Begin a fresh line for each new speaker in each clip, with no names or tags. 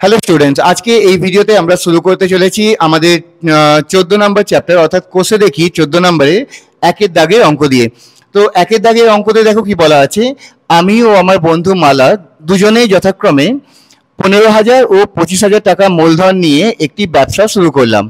Hello students, আজকে এই ভিডিওতে আমরা শুরু করতে চলেছি আমাদের 14 নম্বর চ্যাপ্টার অর্থাৎ কোষে দেখি 14 নম্বরে একের দাগের অঙ্ক দিয়ে। তো একের দাগের অঙ্কতে দেখো কি বলা আছে, আমি ও আমার বন্ধু মালা দুজনেই যথাক্রমে 15,000 ও 25,000 টাকা মূলধন নিয়ে একটি ব্যবসা শুরু করলাম।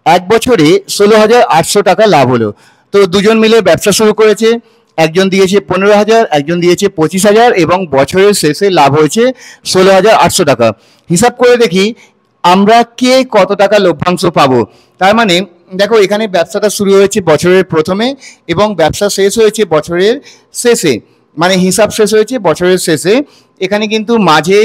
এক বছরে 16,800 টাকা লাভ হলো। তো দুজন মিলে ব্যবসা শুরু করেছে, একজন দিয়েছে 15,000, একজন দিয়েছে 25,000 এবং বছরের শেষে লাভ হয়েছে 16,800 টাকা। হিসাব করে দেখি আমরা কে কত টাকা লভ্যাংশ পাবো। তার মানে দেখো এখানে ব্যবসাটা শুরু হয়েছে বছরের প্রথমে এবং ব্যবসা শেষ হয়েছে বছরের শেষে, মানে হিসাব শেষ হয়েছে বছরের শেষে। এখানে কিন্তু মাঝে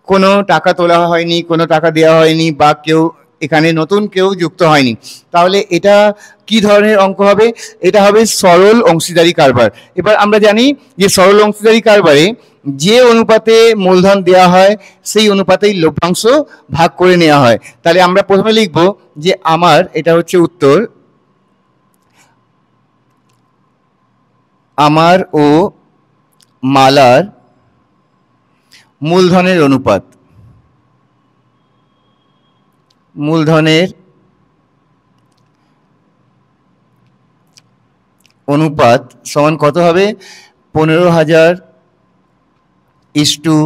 কোনো টাকা তোলা হয়নি, কোনো টাকা দেওয়া হয়নি বা কেউ এখানে নতুন কেউ যুক্ত হয়নি। তাহলে এটা কি ধরনের অঙ্ক হবে? এটা হবে সরল অংশীদারি কারবার। এবার আমরা জানি যে সরল অংশীদারি কারবারে যে অনুপাতে মূলধন দেওয়া হয় সেই অনুপাতেই লভ্যাংশ ভাগ করে নেওয়া হয়। তাহলে আমরা প্রথমে লিখব যে আমার, এটা হচ্ছে উত্তর, আমার ও মালার মূলধনের অনুপাত, মূলধনের অনুপাত সমান কত হবে? 15,000 ইস্টু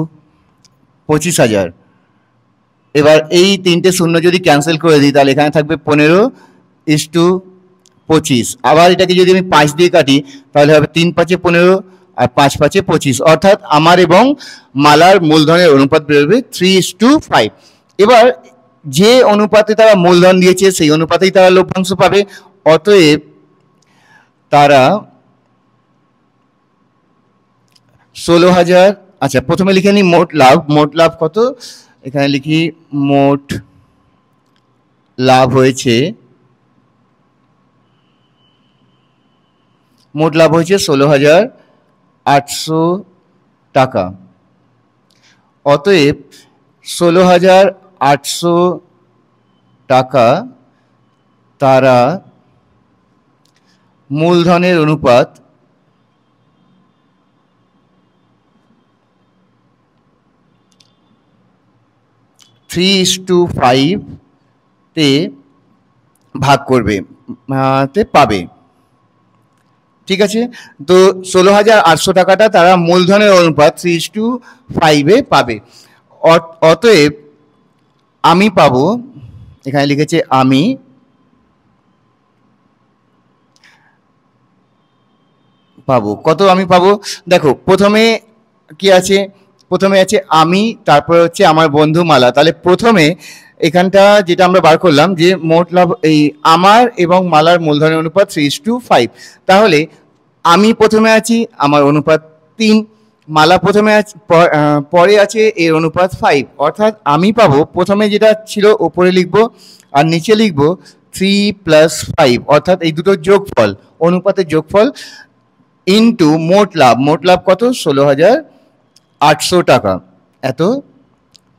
25,000। এবার এই তিনটে শূন্য যদি ক্যান্সেল করে দিই তাহলে এখানে থাকবে 15:25। আবার এটাকে যদি আমি 5 দিয়ে কাটি তাহলে হবে 3 5 15 আর 5 5 25, অর্থাৎ আমার এবং মালার মূলধনের অনুপাত বেরোবে 3:5। এবার যে অনুপাতে তারা মূলধন দিয়েছে সেই অনুপাতেই তারা লভ্যাংশ পাবে। অতএব তারা 16,000, আচ্ছা প্রথমে লিখে নিই মোট লাভ। মোট লাভ কত? এখানে লিখি মোট লাভ হয়েছে, মোট লাভ হয়েছে 16,800 টাকা। অতএব 16,800 টাকা তারা মূলধনের অনুপাত 3:5 তে ভাগ করবে, তে পাবে। ঠিক আছে, তো 16,800 টাকাটা তারা মূলধনের অনুপাত 3:5 পাবে। অতএব আমি পাবো, এখানে লিখেছে আমি পাবো কত? আমি পাবো, দেখো প্রথমে কি আছে, প্রথমে আছে আমি, তারপর হচ্ছে আমার বন্ধু মালা। তাহলে প্রথমে এখানটা যেটা আমরা বার করলাম যে মোট লাভ, এই আমার এবং মালার মূলধনের অনুপাত 3:5। তাহলে আমি প্রথমে আছি, আমার অনুপাত 3, মালা প্রথমে আছে, পরে আছে এর অনুপাত 5, অর্থাৎ আমি পাবো, প্রথমে যেটা ছিল ওপরে লিখবো আর নিচে লিখবো 3 + 5, অর্থাৎ এই দুটোর যোগফল, অনুপাতের যোগফল ইন্টু মোট লাভ। মোট লাভ কত? 16,800 টাকা, এত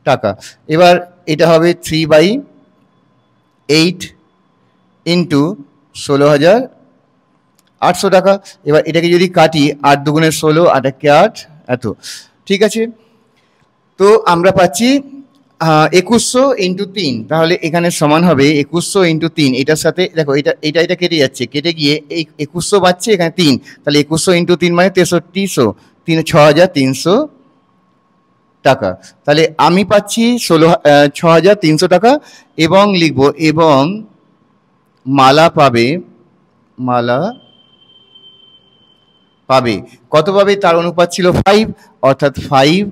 টাকা। এবার এটা হবে 3/8 ইন্টু 16,800 টাকা। এবার এটাকে যদি কাটি 8 দুগুণে 16, 8 একে 8, এত। ঠিক আছে, তো আমরা পাচ্ছি 2100 ইন্টু 3। তাহলে এখানে সমান হবে 2100 ইন্টু 3। এটার সাথে দেখো এটা কেটে যাচ্ছে, কেটে গিয়ে এই 2100 বাড়ছে, এখানে 3, তাহলে 2100 ইন্টু 3 মানে 6300, 6,300 টাকা। তাহলে আমি পাচ্ছি 6,300 টাকা এবং লিখবো এবং মালা পাবে, মালা পাবে কত পাবে? তার অনুপাত ছিল 5, অর্থাৎ 5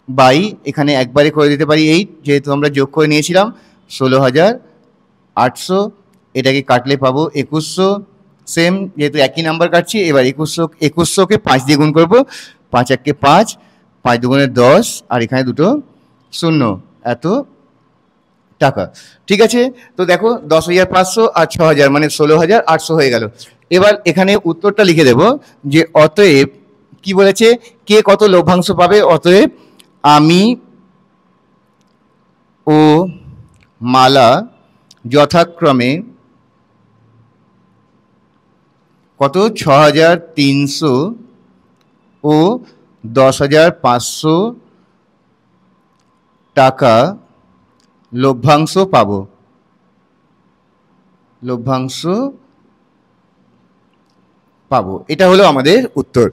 বাই, এখানে একবারে করে দিতে পারি 8, যেহেতু আমরা যোগ করে নিয়েছিলাম 16,800। এটাকে কাটলে পাবো 2100, সেম যেহেতু একই নাম্বার কাটছি। এবার 2100কে 5 দিয়ে গুণ করবো, 5 একে 5, 5 দুগুণে 10 আর এখানে দুটো শূন্য, এত টাকা। ঠিক আছে, তো দেখো 10,500 আর 6,000 মানে 16,800 হয়ে গেল। এবার এখানে উত্তরটা লিখে দেব যে অতএব কি বলেছে, কে কত লভ্যাংশ পাবে। অতএব আমি ও মালা যথাক্রমে কত? 6,300 ও 10,500 টাকা লভ্যাংশ পাবো, লভ্যাংশ পাবো, এটা হলো আমাদের উত্তর।